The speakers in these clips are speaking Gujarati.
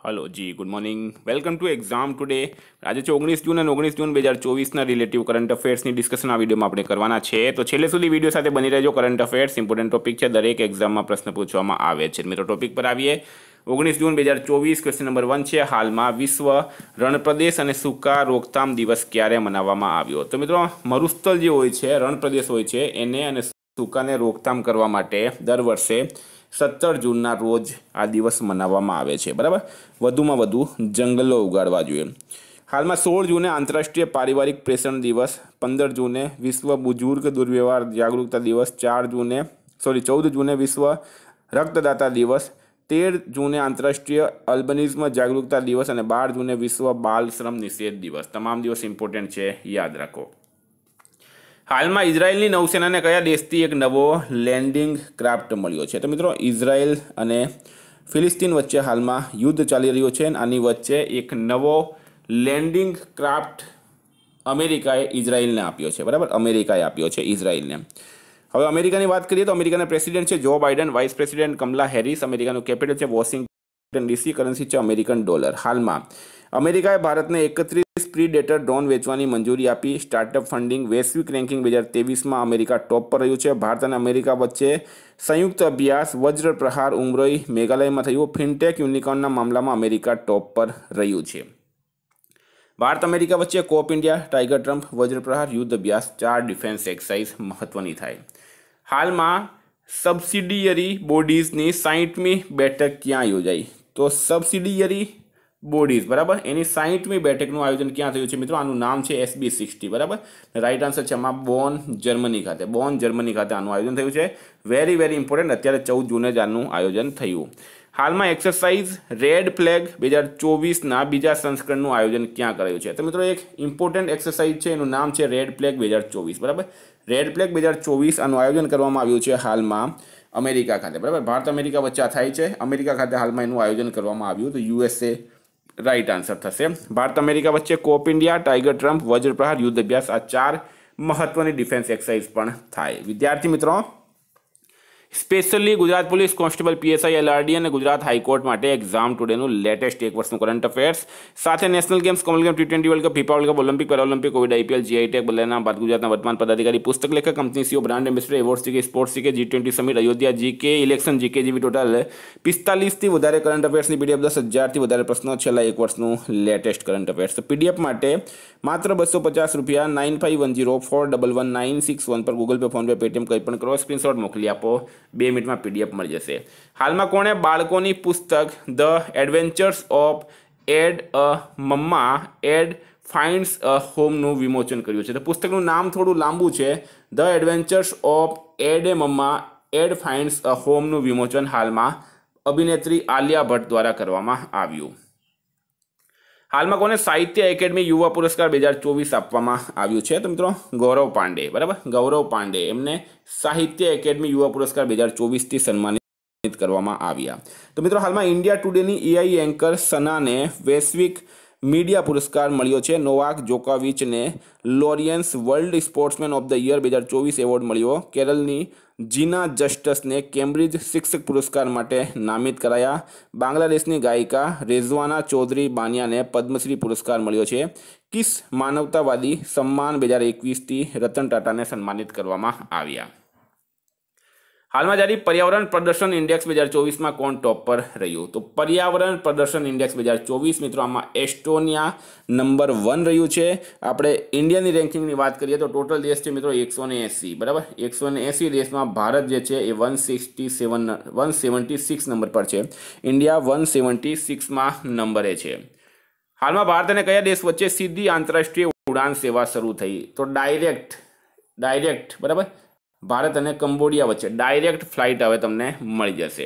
Hello ji good morning welcome to exam today આજે છે 19 જૂન અને 19 જૂન 2024ના રિલેટિવ કરંટ અફેર્સની ડિસ્કશન આ વિડીયોમાં આપણે કરવાના છે તો છેલ્લે સુધી વિડીયો સાથે બની રહેજો કરંટ અફેર્સ ઇમ્પોર્ટન્ટ ટોપિક છે દરેક એક્ઝામમાં પ્રશ્ન પૂછવામાં આવે છે મિત્રો ટોપિક પર આવીએ 19 જૂન 2024 ક્વેશ્ચન નંબર 1 છે હાલમાં વિશ્વ રણપ્રદેશ અને સૂકા રોકથામ દિવસ ક્યારે મનાવવામાં આવ્યો તો મિત્રો મરુસ્થળ જે હોય છે રણપ્રદેશ હોય છે એને અને સૂકાને રોકથામ કરવા માટે દર વર્ષે 17 જૂનના રોજ આ દિવસ મનાવવામાં આવે છે બરાબર વધુમાં વધુ જંગલો ઉગાડવા જોઈએ હાલમાં 16 જૂને આંતરરાષ્ટ્રીય પારિવારિક પ્રેષણ દિવસ 15 જૂને વિશ્વ બુજુર્ગ દુર્વ્યવહાર જાગૃતતા દિવસ 14 જૂને વિશ્વ રક્તદાતા દિવસ 13 જૂને આંતરરાષ્ટ્રીય અલ્બનિઝમ જાગૃતતા દિવસ અને 12 જૂને વિશ્વ બાલ શ્રમ નિષેધ દિવસ તમામ દિવસ ઇમ્પોર્ટન્ટ છે યાદ રાખો હાલમાં ઇઝરાયલની નૌસેનાને કયા દેશથી એક નવો લેન્ડિંગ ક્રાફ્ટ મળ્યો છે તો મિત્રો ઇઝરાયલ અને ફિલિસ્તીન વચ્ચે હાલમાં યુદ્ધ ચાલી રહ્યું છે અને આની વચ્ચે એક નવો લેન્ડિંગ ક્રાફ્ટ અમેરિકાએ ઇઝરાયલને આપ્યો છે બરાબર અમેરિકાએ આપ્યો છે ઇઝરાયલને હવે અમેરિકાની વાત કરીએ તો અમેરિકાના પ્રેસિડેન્ટ છે Joe Biden vice president Kamala Harris અમેરિકાનું કેપિટલ છે વોશિંગ્ટન ડીસી કરન્સી છે અમેરિકન ડોલર હાલમાં અમેરિકાએ ભારતને 31 પ્રીડેટર ડ્રોન વેચવાની મંજૂરી આપી સ્ટાર્ટઅપ ફંડિંગ વૈશ્વિક રેન્કિંગ 2023માં અમેરિકા ટોપ પર રહ્યું છે ભારત અને અમેરિકા વચ્ચે સંયુક્ત અભ્યાસ વજ્ર પ્રહાર ઉમરોઈ મેઘાલયમાં થયું ફિનટેક યુનિકોર્નના મામલામાં અમેરિકા ટોપ પર રહ્યું છે ભારત અમેરિકા વચ્ચે કોપ ઇન્ડિયા ટાઈગર ટ્રમ્પ વજ્ર પ્રહાર યુદ્ધ અભ્યાસ 4 ડિફેન્સ એક્સરસાઇઝ મહત્વની થાય હાલમાં સબસિડિયરી બોડીઝની 60મી બેઠક ક્યાં યોજાઈ તો સબસિડિયરી બોડીઝ બરાબર એની 60મી બેઠકનું આયોજન ક્યાં થયું છે મિત્રો આનું નામ છે SB60 બરાબર રાઈટ આન્સર છે આમાં બોન જર્મની ખાતે આનું આયોજન થયું છે વેરી ઇમ્પોર્ટન્ટ અત્યારે 14 જૂને જ આનું આયોજન થયું હાલમાં એક્સરસાઇઝ રેડ ફ્લેગ 2024ના બીજા સંસ્કરણનું આયોજન ક્યાં કરાયું છે તો મિત્રો એક ઇમ્પોર્ટન્ટ એક્સરસાઇઝ છે એનું નામ છે રેડ ફ્લેગ 2024 બરાબર રેડ ફ્લેગ 2024 આનું આયોજન કરવામાં આવ્યું છે હાલમાં અમેરિકા ખાતે બરાબર ભારત અમેરિકા વચ્ચે થાય છે અમેરિકા ખાતે હાલમાં એનું આયોજન કરવામાં આવ્યું તો USA રાઈટ આન્સર થશે ભારત અમેરિકા વચ્ચે કોપ ઇન્ડિયા ટાઈગર ટ્રમ્પ વજ્ર પ્રહાર યુદ્ધ અભ્યાસ આ 4 મહત્વની ડિફેન્સ એક્સરસાઇઝ પણ થાય વિદ્યાર્થી મિત્રો specially Gujarat police constable PSI LRD અને ગુજરાત હાઈકોર્ટ માટે એક્ઝામ ટુડેનું લેટેસ્ટ એક વર્ષનું કરંટ અફેર્સ સાથે national games commonwealth game T20 world cup FIFA world cup Olympic paralympic Covid IPL GI tag બદલાના ભારત ગુજરાતના વર્તમાન પદાધિકારી પુસ્તક લેખક company CEO brand ambassador award GK sports GK G20 summit Ayodhya GK election GK જેવી ટોટલ 45 થી વધારે કરંટ અફેર્સની પીડીએફ 10,000 થી વધારે પ્રશ્નો છેલ્લા એક વર્ષનું લેટેસ્ટ કરંટ અફેર્સ તો પીડીએફ માટે માત્ર ₹250 9510411961 પર Google pay phone pay Paytm કંઈ પણ કરો સ્ક્રીનશોટ મોકલી આપો 2 મિનિટમાં પીડીએફ મળી જશે હાલમાં કોણે બાળકોની પુસ્તક the adventures of Ed a mamma Ed finds a હોમનું વિમોચન કર્યું છે તો પુસ્તકનું નામ થોડું લાંબુ છે the adventures of Ed a mamma Ed finds a હોમનું વિમોચન હાલમાં અભિનેત્રી આલિયા ભટ્ટ દ્વારા કરવામાં આવ્યું હાલમાં કોને સાહિત્ય એકેડમી યુવા પુરસ્કાર 2024 આપવામાં આવ્યું છે તો મિત્રો ગૌરવ પાંડે બરાબર ગૌરવ પાંડે એમને સાહિત્ય એકેડમી યુવા પુરસ્કાર 2024 થી સન્માનિત કરવામાં આવ્યા તો મિત્રો હાલમાં ઇન્ડિયા ટુડેની AI એન્કર સનાને વૈશ્વિક મીડિયા પુરસ્કાર મળ્યો છે નોવાક જોકોવિચને Laureus world sportsman of the year 2024 award મળ્યો કેરળની જીના જસ્ટસને કેમ્બ્રિજ શિક્ષક પુરસ્કાર માટે નામિત કરાયા બાંગ્લાદેશની ગાયિકા રેઝવાના ચૌધરી બાનિયાને પદ્મશ્રી પુરસ્કાર મળ્યો છે કિસ માનવતાવાદી સન્માન 2021 થી રતન ટાટાને સન્માનિત કરવામાં આવ્યા હાલમાં જારી પર્યાવરણ પ્રદર્શન ઇન્ડેક્સ 2024માં કોણ ટોપ પર રહ્યું તો પર્યાવરણ પ્રદર્શન ઇન્ડેક્સ 2024 મિત્રો આમાં એસ્ટોનિયા નંબર 1 રહ્યું છે આપણે ઇન્ડિયાની રેન્કિંગની વાત કરીએ તો ટોટલ દેશ છે મિત્રો 180 બરાબર 180 દેશમાં ભારત જે છે એ 176 નંબર પર છે ઇન્ડિયા 176માં નંબરે છે હાલમાં ભારત અને કયા દેશ વચ્ચે સીધી આંતરરાષ્ટ્રીય ઉડાન સેવા શરૂ થઈ તો ડાયરેક્ટ બરાબર ભારત અને કંબોડિયા વચ્ચે ડાયરેક્ટ ફ્લાઇટ હવે તમને મળી જશે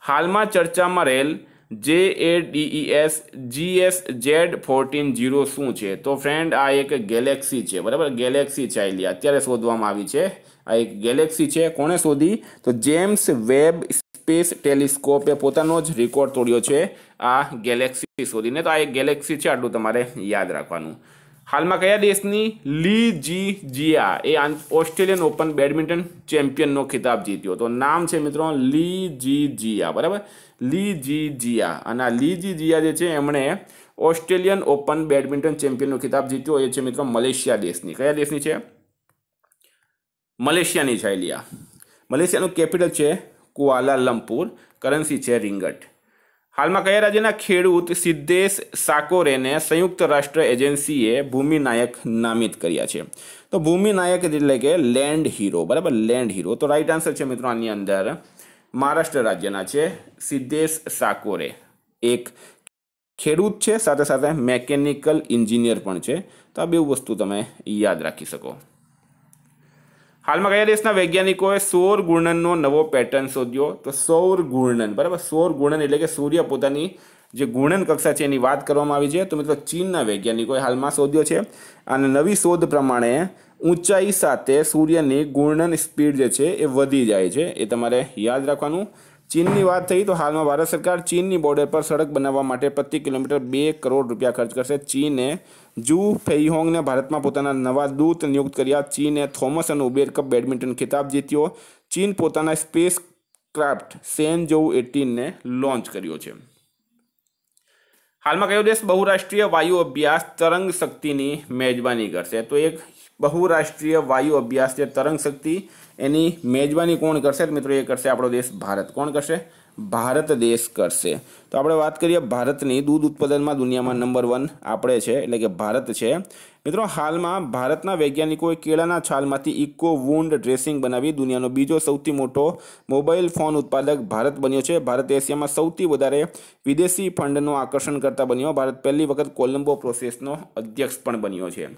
હાલમાં ચર્ચામાં રહેલ JADES GSZ14 શું છે તો ફ્રેન્ડ આ એક ગેલેક્સી છે બરાબર ગેલેક્સી ચાલી અત્યારે શોધવામાં આવી છે આ એક ગેલેક્સી છે કોણે શોધી તો જેમ્સ વેબ સ્પેસ ટેલિસ્કોપે પોતાનો જ રેકોર્ડ તોડ્યો છે આ ગેલેક્સી શોધીને તો આ એક ગેલેક્સી છે આટલું તમારે યાદ રાખવાનું હાલમાં કયા દેશની લી જી જીયા એ ઓસ્ટ્રેલિયન ઓપન બેડમિન્ટન ચેમ્પિયનનો ખિતાબ જીત્યો તો નામ છે મિત્રો લી જી જીયા બરાબર લી જી જિયા, અને આ લી જી જિયા જે છે એમણે ઓસ્ટ્રેલિયન ઓપન બેડમિન્ટન ચેમ્પિયનનો ખિતાબ જીત્યો. એ છે મિત્રો મલેશિયા દેશની. કયા દેશની છે? મલેશિયાની છે લિયા. મલેશિયાનું કેપિટલ છે કુઆલાલંપુર. કરન્સી છે રિંગટ. હાલમાં કયા રાજ્યના ખેડૂત સિદ્ધેશ સાકોરેને સંયુક્ત રાષ્ટ્ર એજન્સીએ ભૂમિ નાયક નામિત કર્યા છે? તો ભૂમિ નાયક એટલે કે લેન્ડ હીરો. બરાબર, લેન્ડ હીરો. તો રાઈટ આન્સર છે મિત્રો આની અંદર મહારાષ્ટ્ર રાજ્યના છે સિદ્ધેશ સાકોરે. એક ખેડૂત છે, સાથે સાથે મેકેનિકલ એન્જિનિયર પણ છે. તો આ બે વસ્તુ તમે યાદ રાખી શકો. હાલમાં કયા દેશના વૈજ્ઞાનિકોએ સૌર ઘૂર્ણનનો નવો પેટર્ન શોધ્યો? તો સૌર ઘૂર્ણન. બરાબર, સૌર ઘૂર્ણન એટલે કે સૂર્ય પોતાની જે ઘૂર્ણન કક્ષા છે એની વાત કરવામાં આવી છે. તો મિત્રો ચીનના વૈજ્ઞાનિકોએ હાલમાં શોધ્યો છે. અને નવી શોધ પ્રમાણે ઊંચાઈ સાથે સૂર્યની ઘૂર્ણન સ્પીડ જે છે એ વધી જાય છે. એ તમારે યાદ રાખવાનું. ચીનની વાત થઈ તો હાલમાં ભારત સરકાર ચીનની બોર્ડર પર સડક બનાવવા માટે પ્રતિ કિલોમીટર 2 કરોડ રૂપિયા ખર્ચ કરશે. ચીને જુ ફેઈહોંગને ભારતમાં પોતાના નવા દૂત નિયુક્ત કર્યા. ચીને થોમસ અને ઉબેર કપ બેડમિન્ટન ખિતાબ જીત્યો. ચીન પોતાના સ્પેસ ક્રાફ્ટ શેનઝોઉ 18ને લોન્ચ કર્યો છે. હાલમાં કયો દેશ બહુરાષ્ટ્રીય વાયુ અભ્યાસ તરંગ શક્તિની મેજબાની કરશે? તો એક બહુરાષ્ટ્રીય વાયુ અભ્યાસ છે તરંગ શક્તિ, એની મેજબાની કોણ કરશે? મિત્રો એ કરશે આપણો દેશ ભારત. કોણ કરશે? ભારત દેશ કરશે. તો આપણે વાત કરીએ ભારતની. દૂધ ઉત્પાદનમાં દુનિયામાં નંબર 1 આપણે છે, એટલે કે ભારત છે. મિત્રો હાલમાં ભારતના વૈજ્ઞાનિકોએ કેળાના છાલમાંથી ઇકો વુન્ડ ડ્રેસિંગ બનાવી દુનિયાનો બીજો સૌથી મોટો મોબાઈલ ફોન ઉત્પાદક ભારત બન્યો છે. ભારત એશિયામાં સૌથી વધારે વિદેશી ફંડનું આકર્ષણ કરતા બન્યો. ભારત પહેલી વખત કોલંબો પ્રોસેસનો અધ્યક્ષ પણ બન્યો છે.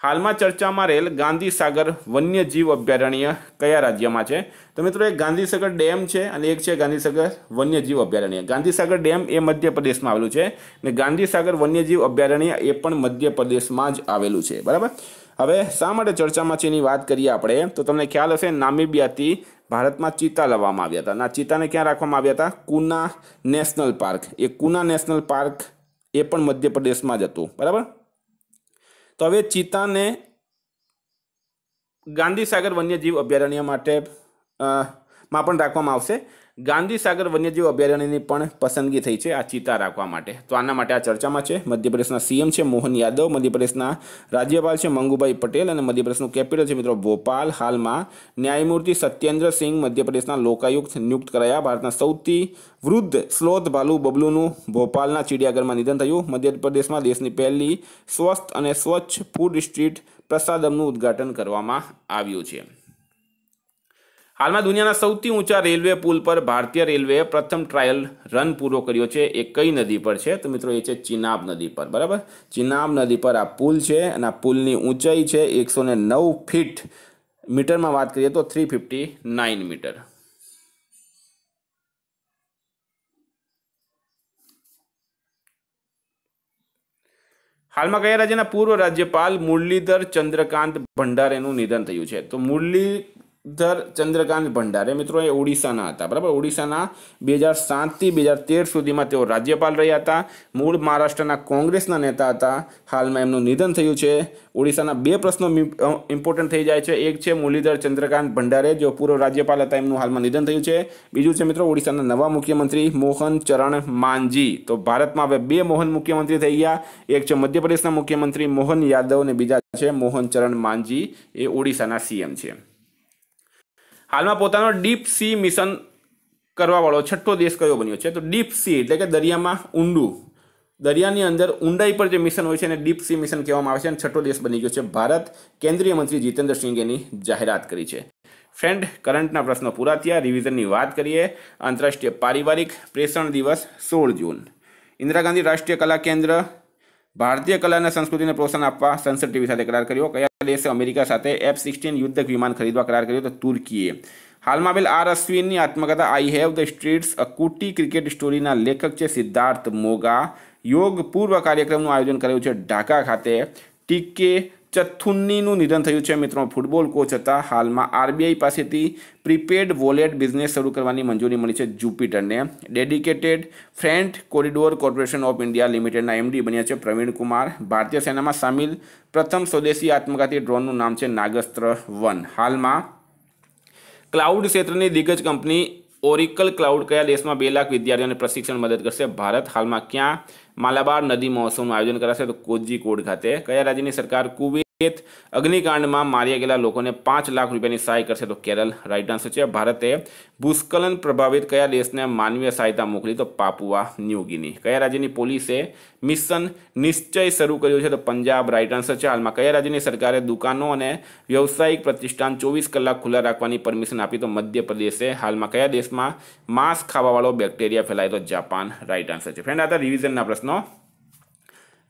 હાલમાં ચર્ચામાં રહેલ ગાંધીસાગર વન્યજીવ અભયારણ્ય કયા રાજ્યમાં છે? તો મિત્રો એક ગાંધીસાગર ડેમ છે અને એક છે ગાંધીસાગર વન્યજીવ અભયારણ્ય. ગાંધીસાગર ડેમ એ મધ્યપ્રદેશમાં આવેલું છે અને ગાંધીસાગર વન્યજીવ અભયારણ્ય એ પણ મધ્યપ્રદેશમાં જ આવેલું છે. બરાબર. હવે શા માટે ચર્ચામાં છે એની વાત કરીએ આપણે તો તમને ખ્યાલ હશે નામીબિયાથી ભારતમાં ચિત્તા લાવવામાં આવ્યા હતા. અને ચિત્તાને ક્યાં રાખવામાં આવ્યા હતા? કુના નેશનલ પાર્ક. એ કુના નેશનલ પાર્ક એ પણ મધ્યપ્રદેશમાં જ હતું. બરાબર. તો હવે ચિત્તાને ગાંધીસાગર વન્યજીવ અભયારણ્ય માટે માં પણ રાખવામાં આવશે. ગાંધીસાગર વન્યજીવ અભયારણ્યની પણ પસંદગી થઈ છે આ ચિત્તા રાખવા માટે. તો આના માટે આ ચર્ચામાં છે. મધ્યપ્રદેશના સીએમ છે મોહન યાદવ, મધ્યપ્રદેશના રાજ્યપાલ છે મંગુભાઈ પટેલ અને મધ્યપ્રદેશનું કેપિટલ છે મિત્રો ભોપાલ. હાલમાં ન્યાયમૂર્તિ સત્યેન્દ્ર સિંહ મધ્યપ્રદેશના લોકાયુક્ત નિયુક્ત કરાયા. ભારતના સૌથી વૃદ્ધ સ્લોથ ભાલુ બબલુનું ભોપાલના ચિડિયાઘરમાં નિધન થયું. મધ્યપ્રદેશમાં દેશની પહેલી સ્વસ્થ અને સ્વચ્છ ફૂડ સ્ટ્રીટ પ્રસાદમનું ઉદ્ઘાટન કરવામાં આવ્યું છે. હાલમાં દુનિયાના સૌથી ઊંચા રેલવે પુલ પર ભારતીય રેલવેએ પ્રથમ ટ્રાયલ રન પૂરો કર્યો છે. એ કઈ નદી પર છે? તો મિત્રો એ છે ચિનાબ નદી પર. બરાબર, ચિનાબ નદી પર આ પુલ છે અને આ પુલની ઊંચાઈ છે 109 ફીટ. મીટરમાં વાત કરીએ તો 359 મીટર. હાલમાં કયા રાજ્યના પૂર્વ રાજ્યપાલ મુરલીધર ચંદ્રકાંત ભંડારેનું નિધન થયું છે? તો મુરલીધર ચંદ્રકાંત ભંડારે મિત્રો એ ઓડિશાના હતા. બરાબર, ઓડિશાના 2007 થી 2013 સુધીમાં તેઓ રાજ્યપાલ રહ્યા હતા. મૂળ મહારાષ્ટ્રના કોંગ્રેસના નેતા હતા. હાલમાં એમનું નિધન થયું છે. ઓડિશાના 2 પ્રશ્નો ઇમ્પોર્ટન્ટ થઈ જાય છે. એક છે મુરલીધર ચંદ્રકાંત ભંડારે, જો પૂર્વ રાજ્યપાલ હતા, એમનું હાલમાં નિધન થયું છે. બીજું છે મિત્રો ઓડિશાના નવા મુખ્યમંત્રી મોહન ચરણ માંઝી. તો ભારતમાં હવે 2 મોહન મુખ્યમંત્રી થઈ ગયા. એક છે મધ્યપ્રદેશના મુખ્યમંત્રી મોહન યાદવ અને બીજા છે મોહન ચરણ માંઝી, એ ઓડિશાના સીએમ છે. હાલમાં પોતાનો ડીપ સી મિશન કરવાવાળો 6થો દેશ કયો બન્યો છે? તો ડીપ સી એટલે કે દરિયામાં ઊંડું, દરિયાની અંદર ઊંડાઈ પર જે મિશન હોય છે એને ડીપ સી મિશન કહેવામાં આવે છે. અને 6થો દેશ બની ગયો છે ભારત. કેન્દ્રીય મંત્રી જીતેન્દ્ર સિંઘે એની જાહેરાત કરી છે. ફ્રેન્ડ, કરંટના પ્રશ્નો પૂરા થયા. રિવિઝનની વાત કરીએ. આંતરરાષ્ટ્રીય પારિવારિક પ્રેષણ દિવસ 16 જૂન. ઇન્દિરા ગાંધી રાષ્ટ્રીય કલા કેન્દ્ર ભારતીય કલા અને સંસ્કૃતિને પ્રોત્સાહન આપવા સંસદ ટીવી સાથે કરાર કર્યો. કયા દેશે અમેરિકા સાથે F-16 યુદ્ધક વિમાન ખરીદવા કરાર કર્યો? તો તુર્કીએ. હાલમાં આવેલ આર અશ્વિનની આત્મકથા I have the streets a kutty cricket સ્ટોરીના લેખક છે સિદ્ધાર્થ મોગા. યોગ પૂર્વ કાર્યક્રમનું આયોજન કરાયું છે ઢાકા ખાતે. ટીકે ચથુન્નીનું નિધન થયું છે મિત્રો, ફૂટબોલ કોચ હતા. હાલમાં આરબીઆઈ પાસેથી પ્રીપેડ વોલેટ બિઝનેસ શરૂ કરવાની મંજૂરી મળી છે જુપિટરને. Dedicated freight corridor corporation of India લિમિટેડના એમડી બન્યા છે પ્રવીણ કુમાર. ભારતીય સેનામાં સામેલ પ્રથમ સ્વદેશી આત્મઘાતી ડ્રોનનું નામ છે નાગસ્ત્ર 1. હાલમાં ક્લાઉડ ક્ષેત્રની દિગ્ગજ કંપની ઓરિકલ ક્લાઉડ કયા દેશમાં 2 લાખ વિદ્યાર્થીઓને પ્રશિક્ષણ મદદ કરશે? ભારત. હાલમાં ક્યાં માલાબાર નદી મહોત્સવનું આયોજન કરાશે? તો કોઝીકોડ ખાતે. કયા રાજ્યની સરકાર કુવૈત અગ્નિકાંડમાં માર્યા ગયેલા લોકોને 5 લાખ રૂપિયાની સહાય કરશે? તો કેરળ. રાઈટ આન્સર છે. ભારતે ભૂસ્ખલન પ્રભાવિત કયા દેશને માનવીય સહાયતા મોકલી? તો પાપુઆ ન્યૂ ગિની. કયા રાજ્યની પોલીસે મિશન નિશ્ચય શરૂ કર્યું છે? તો પંજાબ. રાઈટ આન્સર છે. હાલમાં કયા રાજ્યની સરકારે દુકાનો અને વ્યવસાયિક પ્રતિષ્ઠાન 24 કલાક ખુલ્લા રાખવાની પરમિશન આપી? તો મધ્યપ્રદેશે. હાલમાં કયા દેશમાં માંસ ખાવાવાળો બેક્ટેરિયા ફેલાય? તો જાપાન. રાઈટ આન્સર છે. ફ્રેન્ડ, આ હતા રિવિઝનના પ્રશ્નો.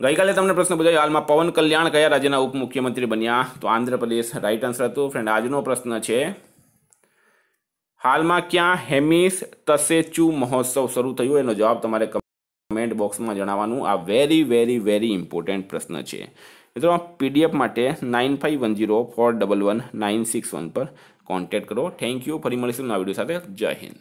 ગઈકાલે તમને પ્રશ્ન પૂછાયો, હાલમાં પવન કલ્યાણ કયા રાજ્યના ઉપમુખ્યમંત્રી બન્યા? તો આંધ્રપ્રદેશ. રાઈટ આન્સર હતું. ફ્રેન્ડ, આજનો પ્રશ્ન છે, હાલમાં ક્યાં હેમિસ તસેચુ મહોત્સવ શરૂ થયું? એનો જવાબ તમારે કમેન્ટ બોક્સમાં જણાવવાનું. આ વેરી વેરી વેરી ઇમ્પોર્ટન્ટ પ્રશ્ન છે મિત્રો. પીડીએફ માટે 9510411961 પર કોન્ટેક્ટ કરો. Thank you. ફરી મળીશું નવા વિડીયો સાથે. જય હિન્દ.